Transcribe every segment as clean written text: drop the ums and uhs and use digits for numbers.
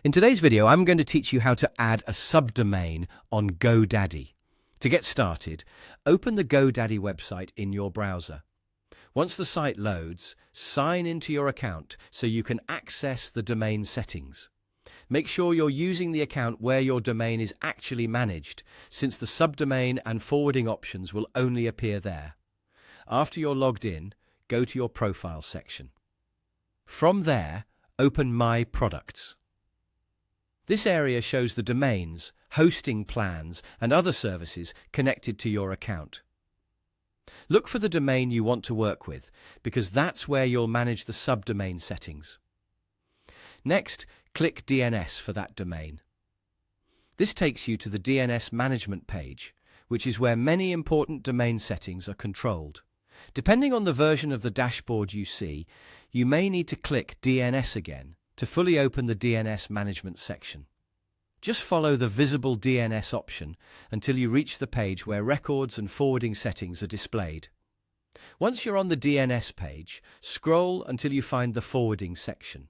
In today's video, I'm going to teach you how to add a subdomain on GoDaddy. To get started, open the GoDaddy website in your browser. Once the site loads, sign into your account so you can access the domain settings. Make sure you're using the account where your domain is actually managed, since the subdomain and forwarding options will only appear there. After you're logged in, go to your profile section. From there, open My Products. This area shows the domains, hosting plans, and other services connected to your account. Look for the domain you want to work with, because that's where you'll manage the subdomain settings. Next, click DNS for that domain. This takes you to the DNS management page, which is where many important domain settings are controlled. Depending on the version of the dashboard you see, you may need to click DNS again to fully open the DNS management section. Just follow the visible DNS option until you reach the page where records and forwarding settings are displayed. Once you're on the DNS page, scroll until you find the forwarding section.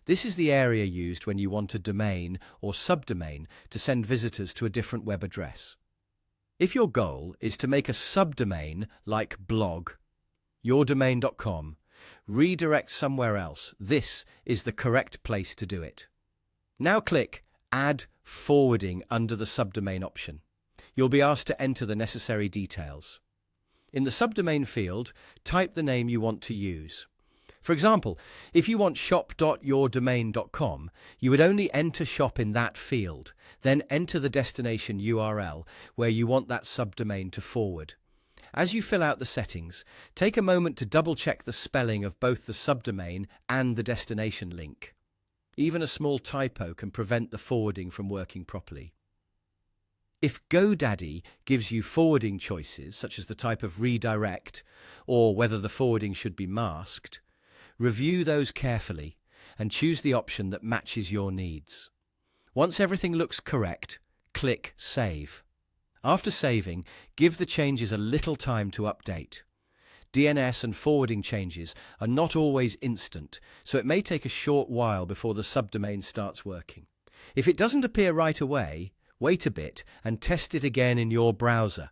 This is the area used when you want a domain or subdomain to send visitors to a different web address. If your goal is to make a subdomain like blog, yourdomain.com, redirect somewhere else, this is the correct place to do it. Now click Add Forwarding under the subdomain option. You'll be asked to enter the necessary details. In the subdomain field, type the name you want to use. For example, if you want shop.yourdomain.com, you would only enter shop in that field, then enter the destination URL where you want that subdomain to forward. As you fill out the settings, take a moment to double-check the spelling of both the subdomain and the destination link. Even a small typo can prevent the forwarding from working properly. If GoDaddy gives you forwarding choices, such as the type of redirect or whether the forwarding should be masked, review those carefully and choose the option that matches your needs. Once everything looks correct, click Save. After saving, give the changes a little time to update. DNS and forwarding changes are not always instant, so it may take a short while before the subdomain starts working. If it doesn't appear right away, wait a bit and test it again in your browser.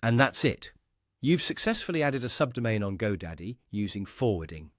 And that's it. You've successfully added a subdomain on GoDaddy using forwarding.